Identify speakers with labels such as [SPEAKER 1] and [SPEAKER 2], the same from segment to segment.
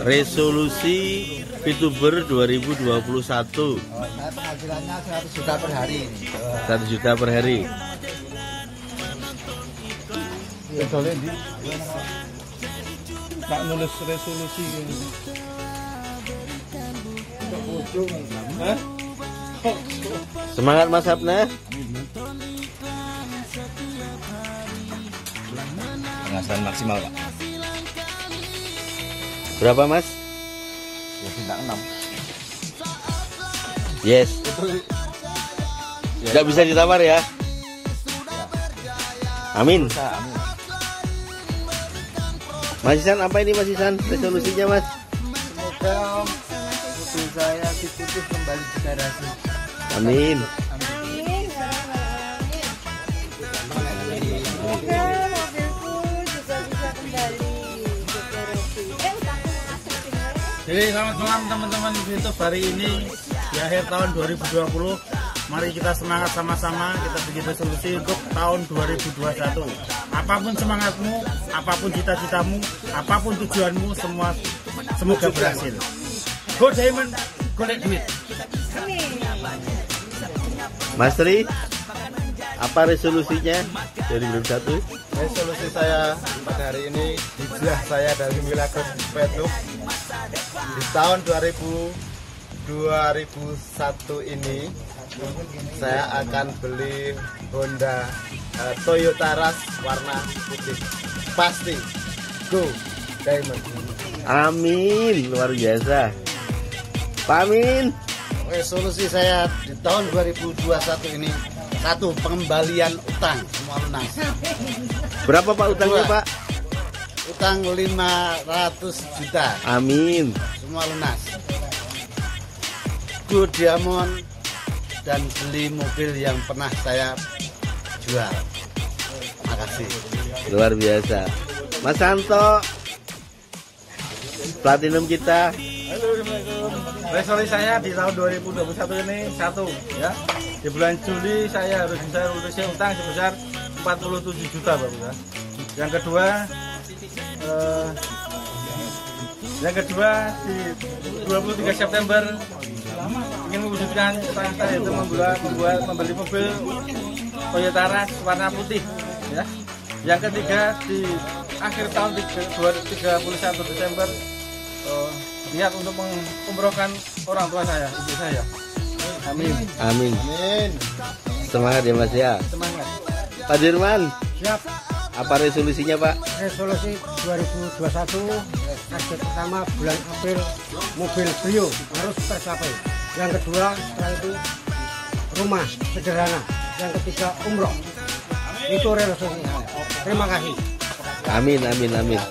[SPEAKER 1] Resolusi VTuber 2021.
[SPEAKER 2] Saya penghasilannya 100 juta per hari.
[SPEAKER 1] 1 juta per hari.
[SPEAKER 3] Tak nulis resolusi ini.
[SPEAKER 1] Semangat Mas Hapna.
[SPEAKER 2] Penghasilan maksimal, Pak.
[SPEAKER 1] Berapa Mas?
[SPEAKER 2] Ya bintang 6.
[SPEAKER 1] Yes. Nggak bisa ditawar ya. Amin.
[SPEAKER 2] Amin.
[SPEAKER 1] Mas Isan, apa ini Mas Isan resolusinya Mas?
[SPEAKER 2] Semoga mobil saya diputus kembali di garasi.
[SPEAKER 1] Amin.
[SPEAKER 4] Semoga mobilku juga bisa kembali ke garasi.
[SPEAKER 3] Jadi selamat malam teman-teman YouTube. Hari ini di akhir tahun 2020, mari kita semangat sama-sama, kita bikin resolusi untuk tahun 2021. Apapun semangatmu, apapun cita-citamu, apapun tujuanmu, semoga berhasil. Go Diamond, collect duit.
[SPEAKER 1] Mas Tri, apa resolusinya 2021?
[SPEAKER 2] Resolusi saya pada hari ini, hijrah saya dari Milagros Petruk di tahun 2021 ini, saya akan beli Honda Toyota Rush warna putih. Pasti Go Diamond.
[SPEAKER 1] Amin, luar biasa. Pak Amin.
[SPEAKER 2] Resolusi saya di tahun 2021 ini, 1. Pengembalian utang semua lunas.
[SPEAKER 1] Berapa Pak utangnya Pak?
[SPEAKER 2] Utang 500 juta
[SPEAKER 1] Amin.
[SPEAKER 2] semua lunas. Go Diamond dan beli mobil yang pernah saya jual. Makasih.
[SPEAKER 1] Luar biasa. Mas Santo, platinum kita.
[SPEAKER 3] Halo, Assalamualaikum. Resolusi saya di tahun 2021 ini 1 ya. Di bulan Juli saya harus bisa melunasi utang sebesar 47 juta Bapak. Yang kedua di 23 September ingin mewujudkan cita saya itu membeli mobil Toyota Rush warna putih ya. Yang ketiga di akhir tahun 31 Desember niat untuk mengumrohkan orang tua saya, ibu saya. Amin.
[SPEAKER 1] Amin.
[SPEAKER 2] Amin.
[SPEAKER 1] Semangat ya Mas ya.
[SPEAKER 3] Semangat.
[SPEAKER 1] Pak Dirman,
[SPEAKER 5] Siap.
[SPEAKER 1] apa resolusinya Pak?
[SPEAKER 5] Resolusi 2021 target pertama bulan April mobil Brio harus tercapai. Yang kedua setelah itu rumah sederhana. Yang ketiga umroh. Itu resolusi saya. Terima kasih.
[SPEAKER 1] Amin, amin, amin.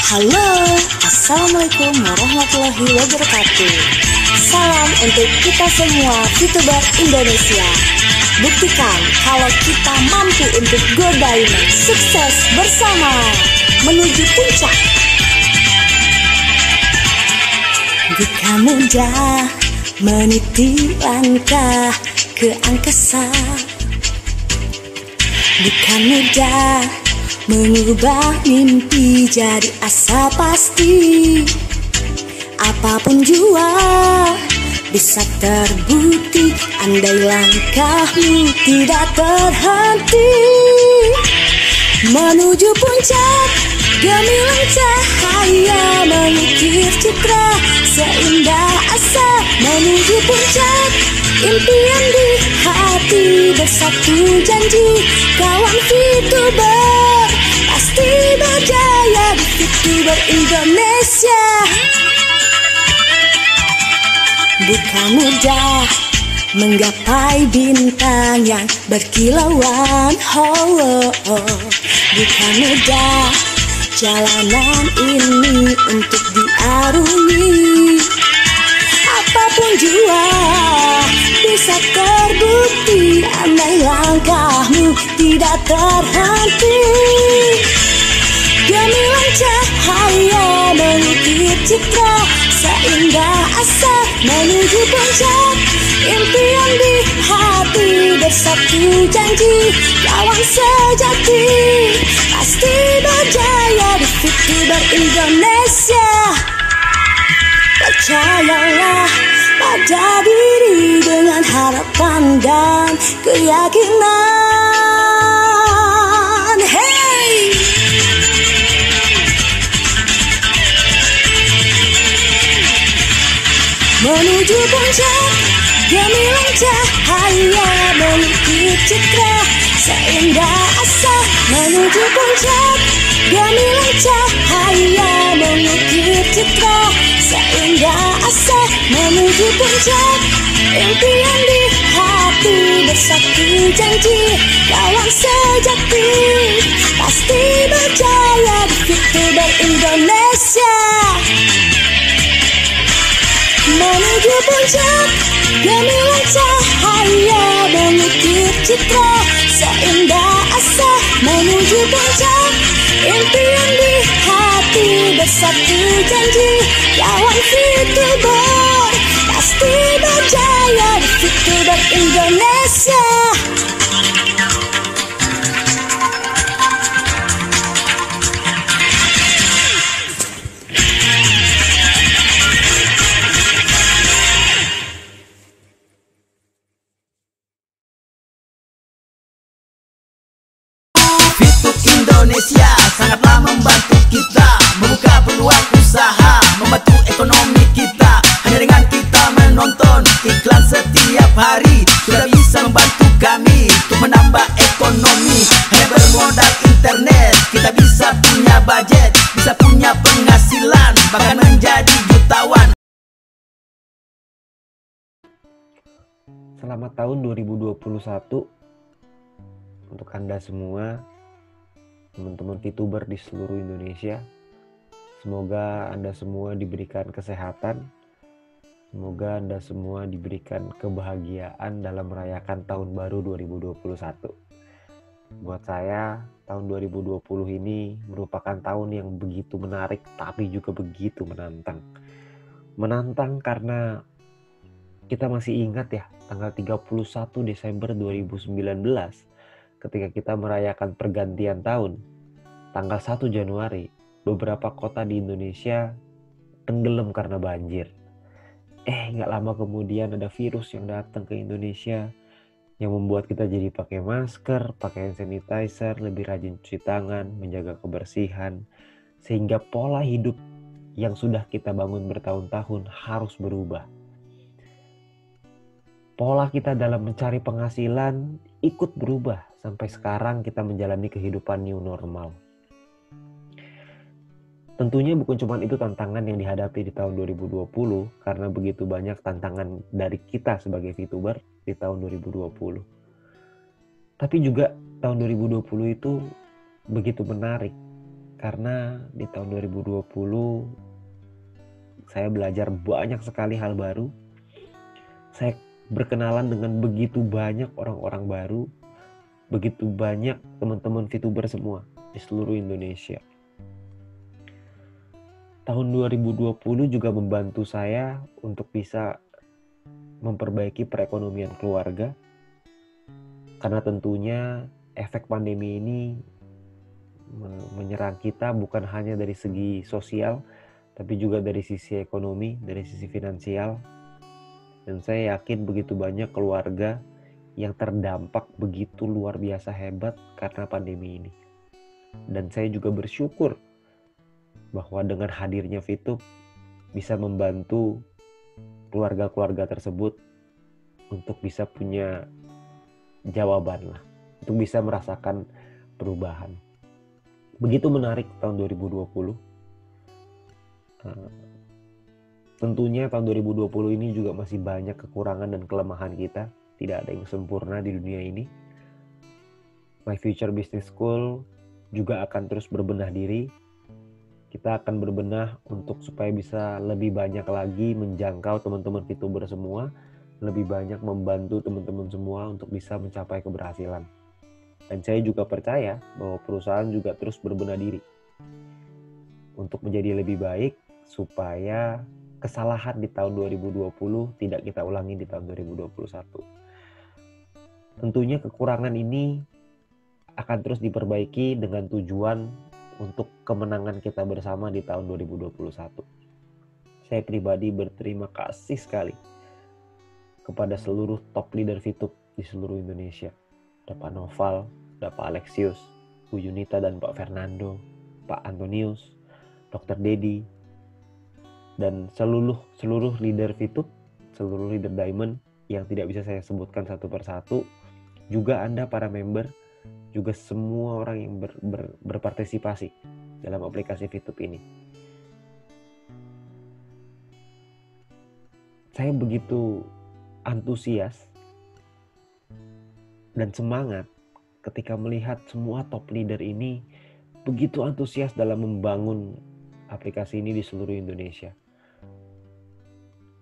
[SPEAKER 4] Halo, assalamualaikum warahmatullahi wabarakatuh. Salam untuk kita semua VTuber Indonesia. Buktikan kalau kita mampu untuk go diamond, sukses bersama menuju puncak. Jika mudah meniti langkah ke angkasa, bukan mudah mengubah mimpi jadi asa pasti. Apapun jua bisa terbukti andai langkahmu tidak terhenti. Menuju puncak gemilang cahaya mengukir citra seindah asa. Menuju puncak impian di hati bersatu janji. Kawan VTuber pasti berjaya di VTuber Indonesia. Bukan mudah menggapai bintang yang berkilauan. Bukan mudah jalanan ini untuk diarungi. Apapun jua bisa terbukti andai langkahmu tidak terhenti. Gemilang cahaya mengukir citra seindah asa. Menuju puncak impian di hati
[SPEAKER 6] hati bersatu janji, lawan sejati pasti berjaya di VTuber Indonesia. Percayalah pada diri dengan harapan dan keyakinan. Hey! Menuju puncak gemilang cahaya, mengukir citra seindah asa. Menuju puncak gemilang cahaya, mengukir citra seindah asa. Menuju puncak impian di hati bersatu janji, lawan sejati pasti berjaya di VTuber Indonesia. Menuju puncak gemilang cahaya, mengukir citra seindah asa. Menuju puncak impian di hati bersatu janji, lawan VTuber pasti berjaya di VTuber Indonesia.
[SPEAKER 7] Indonesia sangatlah membantu kita membuka peluang usaha, membantu ekonomi kita. Hanya dengan kita menonton iklan setiap hari sudah bisa membantu kami untuk menambah ekonomi. Hanya bermodal internet kita bisa punya budget, bisa punya penghasilan, bahkan menjadi jutawan.
[SPEAKER 1] Selamat tahun 2021 untuk Anda semua, teman-teman VTuber di seluruh Indonesia. Semoga Anda semua diberikan kesehatan, semoga Anda semua diberikan kebahagiaan dalam merayakan tahun baru 2021. Buat saya, tahun 2020 ini merupakan tahun yang begitu menarik tapi juga begitu menantang. Menantang karena kita masih ingat ya, tanggal 31 Desember 2019 ketika kita merayakan pergantian tahun, tanggal 1 Januari, beberapa kota di Indonesia tenggelam karena banjir. Nggak lama kemudian ada virus yang datang ke Indonesia yang membuat kita jadi pakai masker, pakai hand sanitizer, lebih rajin cuci tangan, menjaga kebersihan, sehingga pola hidup yang sudah kita bangun bertahun-tahun harus berubah. Pola kita dalam mencari penghasilan ikut berubah sampai sekarang kita menjalani kehidupan new normal. Tentunya bukan cuma itu tantangan yang dihadapi di tahun 2020 karena begitu banyak tantangan dari kita sebagai VTuber di tahun 2020. Tapi juga tahun 2020 itu begitu menarik karena di tahun 2020 saya belajar banyak sekali hal baru. Saya berkenalan dengan begitu banyak orang-orang baru, begitu banyak teman-teman VTuber semua di seluruh Indonesia. Tahun 2020 juga membantu saya untuk bisa memperbaiki perekonomian keluarga, karena tentunya efek pandemi ini menyerang kita bukan hanya dari segi sosial, tapi juga dari sisi ekonomi, dari sisi finansial. Dan saya yakin begitu banyak keluarga yang terdampak begitu luar biasa hebat karena pandemi ini. Dan saya juga bersyukur bahwa dengan hadirnya VTube bisa membantu keluarga-keluarga tersebut untuk bisa punya jawaban lah, untuk bisa merasakan perubahan. Begitu menarik tahun 2020. Tentunya tahun 2020 ini juga masih banyak kekurangan dan kelemahan kita. Tidak ada yang sempurna di dunia ini. My Future Business School juga akan terus berbenah diri. Kita akan berbenah untuk supaya bisa lebih banyak lagi menjangkau teman-teman VTuber semua, lebih banyak membantu teman-teman semua untuk bisa mencapai keberhasilan. Dan saya juga percaya bahwa perusahaan juga terus berbenah diri untuk menjadi lebih baik supaya kesalahan di tahun 2020 tidak kita ulangi di tahun 2021. Tentunya kekurangan ini akan terus diperbaiki dengan tujuan untuk kemenangan kita bersama di tahun 2021. Saya pribadi berterima kasih sekali kepada seluruh top leader VTube di seluruh Indonesia. Ada Pak Noval, ada Pak Alexius, Bu Yunita dan Pak Fernando, Pak Antonius, Dr. Dedi, dan seluruh leader VTube, seluruh leader Diamond yang tidak bisa saya sebutkan satu persatu. Juga Anda para member, juga semua orang yang berpartisipasi dalam aplikasi VTube ini. Saya begitu antusias dan semangat ketika melihat semua top leader ini begitu antusias dalam membangun aplikasi ini di seluruh Indonesia.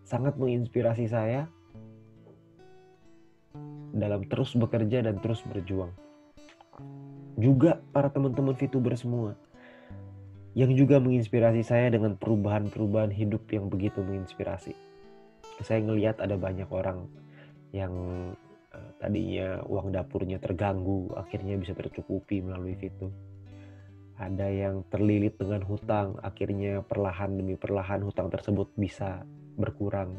[SPEAKER 1] Sangat menginspirasi saya dalam terus bekerja dan terus berjuang. Juga para teman-teman VTuber semua yang juga menginspirasi saya dengan perubahan-perubahan hidup yang begitu menginspirasi. Saya ngelihat ada banyak orang yang tadinya uang dapurnya terganggu, akhirnya bisa tercukupi melalui VTube. Ada yang terlilit dengan hutang, akhirnya perlahan demi perlahan hutang tersebut bisa berkurang.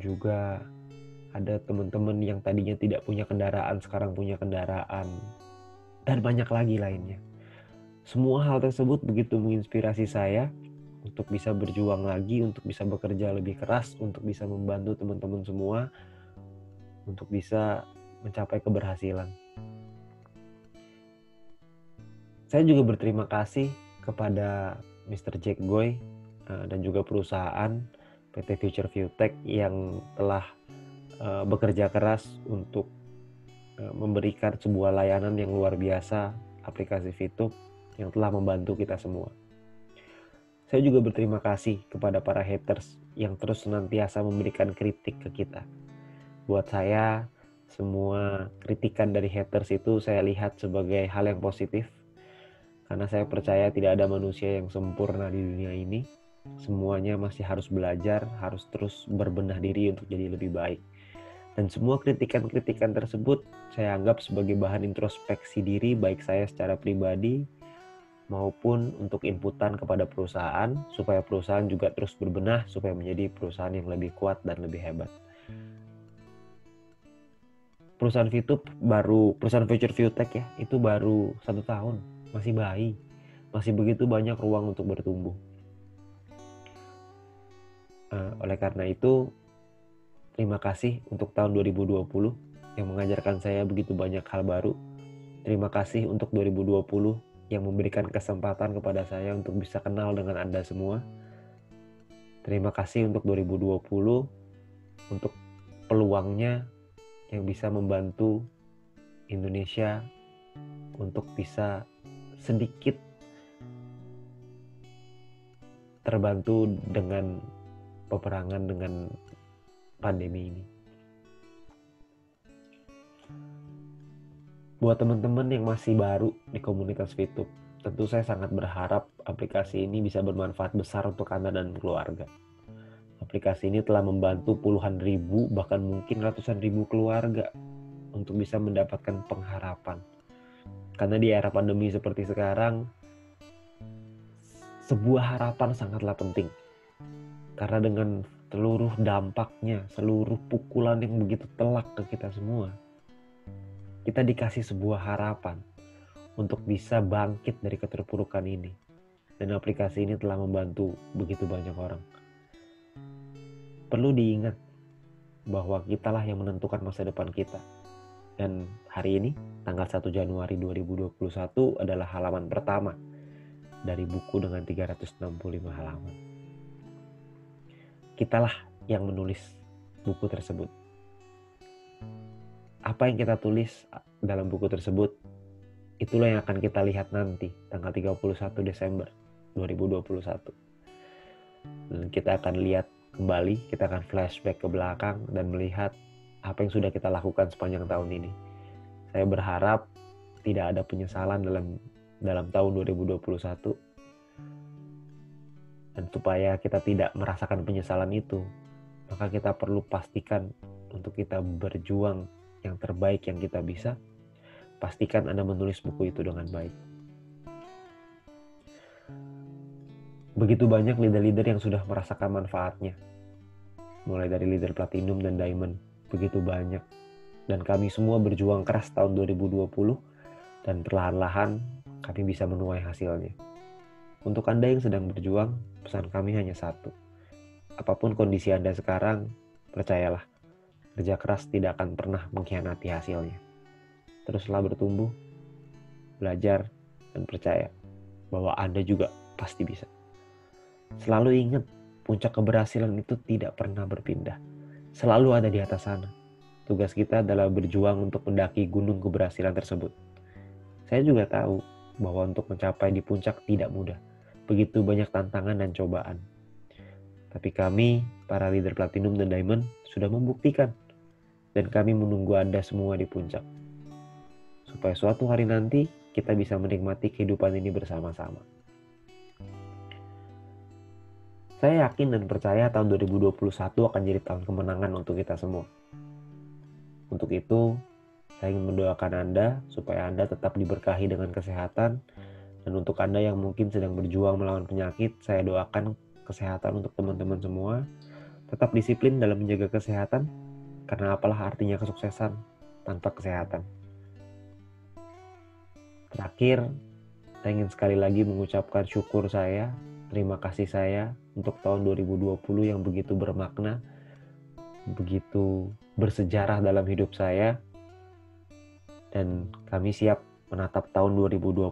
[SPEAKER 1] Juga ada teman-teman yang tadinya tidak punya kendaraan, sekarang punya kendaraan. Dan banyak lagi lainnya. Semua hal tersebut begitu menginspirasi saya untuk bisa berjuang lagi, untuk bisa bekerja lebih keras, untuk bisa membantu teman-teman semua, untuk bisa mencapai keberhasilan. Saya juga berterima kasih kepada Mr. Jack Goy dan juga perusahaan PT Future Viewtech yang telah bekerja keras untuk memberikan sebuah layanan yang luar biasa, aplikasi VTube yang telah membantu kita semua. Saya juga berterima kasih kepada para haters yang terus senantiasa memberikan kritik ke kita. Buat saya, semua kritikan dari haters itu saya lihat sebagai hal yang positif, karena saya percaya tidak ada manusia yang sempurna di dunia ini. Semuanya masih harus belajar, harus terus berbenah diri untuk jadi lebih baik. Dan semua kritikan-kritikan tersebut saya anggap sebagai bahan introspeksi diri, baik saya secara pribadi maupun untuk inputan kepada perusahaan, supaya perusahaan juga terus berbenah, supaya menjadi perusahaan yang lebih kuat dan lebih hebat. Perusahaan VTube perusahaan Future Viewtech ya, itu baru 1 tahun, masih bayi, masih begitu banyak ruang untuk bertumbuh. Oleh karena itu, terima kasih untuk tahun 2020 yang mengajarkan saya begitu banyak hal baru. Terima kasih untuk 2020 yang memberikan kesempatan kepada saya untuk bisa kenal dengan Anda semua. Terima kasih untuk 2020 untuk peluangnya yang bisa membantu Indonesia untuk bisa sedikit terbantu dengan peperangan dengan pandemi ini. Buat teman-teman yang masih baru di komunitas VTube, tentu saya sangat berharap aplikasi ini bisa bermanfaat besar untuk Anda dan keluarga. Aplikasi ini telah membantu puluhan ribu, bahkan mungkin ratusan ribu keluarga untuk bisa mendapatkan pengharapan. Karena di era pandemi seperti sekarang, sebuah harapan sangatlah penting. Karena dengan seluruh dampaknya, seluruh pukulan yang begitu telak ke kita semua, kita dikasih sebuah harapan untuk bisa bangkit dari keterpurukan ini. Dan aplikasi ini telah membantu begitu banyak orang. Perlu diingat bahwa kitalah yang menentukan masa depan kita. Dan hari ini, tanggal 1 Januari 2021 adalah halaman pertama dari buku dengan 365 halaman. Kitalah yang menulis buku tersebut. Apa yang kita tulis dalam buku tersebut, itulah yang akan kita lihat nanti, tanggal 31 Desember 2021. Dan kita akan lihat kembali, kita akan flashback ke belakang dan melihat apa yang sudah kita lakukan sepanjang tahun ini. Saya berharap tidak ada penyesalan dalam tahun 2021. Dan supaya kita tidak merasakan penyesalan itu, maka kita perlu pastikan untuk kita berjuang yang terbaik yang kita bisa, pastikan Anda menulis buku itu dengan baik. Begitu banyak leader-leader yang sudah merasakan manfaatnya. Mulai dari leader platinum dan diamond, begitu banyak. Dan kami semua berjuang keras tahun 2020 dan perlahan-lahan kami bisa menuai hasilnya. Untuk Anda yang sedang berjuang, pesan kami hanya satu. Apapun kondisi Anda sekarang, percayalah, kerja keras tidak akan pernah mengkhianati hasilnya. Teruslah bertumbuh, belajar, dan percaya bahwa Anda juga pasti bisa. Selalu ingat, puncak keberhasilan itu tidak pernah berpindah. Selalu ada di atas sana. Tugas kita adalah berjuang untuk mendaki gunung keberhasilan tersebut. Saya juga tahu bahwa untuk mencapai di puncak tidak mudah. Begitu banyak tantangan dan cobaan. Tapi kami, para leader platinum dan diamond, sudah membuktikan. Dan kami menunggu Anda semua di puncak. Supaya suatu hari nanti kita bisa menikmati kehidupan ini bersama-sama. Saya yakin dan percaya tahun 2021 akan jadi tahun kemenangan untuk kita semua. Untuk itu, saya ingin mendoakan Anda supaya Anda tetap diberkahi dengan kesehatan. Dan untuk Anda yang mungkin sedang berjuang melawan penyakit, saya doakan kesehatan untuk teman-teman semua. Tetap disiplin dalam menjaga kesehatan, karena apalah artinya kesuksesan tanpa kesehatan. Terakhir, saya ingin sekali lagi mengucapkan syukur saya, terima kasih saya untuk tahun 2020 yang begitu bermakna, begitu bersejarah dalam hidup saya. Dan kami siap menatap tahun 2021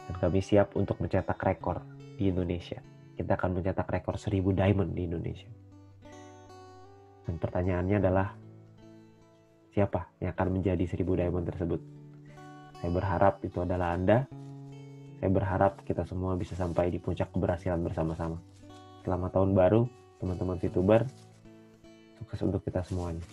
[SPEAKER 1] dan kami siap untuk mencetak rekor di Indonesia. Kita akan mencetak rekor 1000 diamond di Indonesia. Dan pertanyaannya adalah, siapa yang akan menjadi 1000 diamond tersebut? Saya berharap itu adalah Anda. Saya berharap kita semua bisa sampai di puncak keberhasilan bersama-sama. Selamat tahun baru, teman-teman VTuber. Sukses untuk kita semuanya.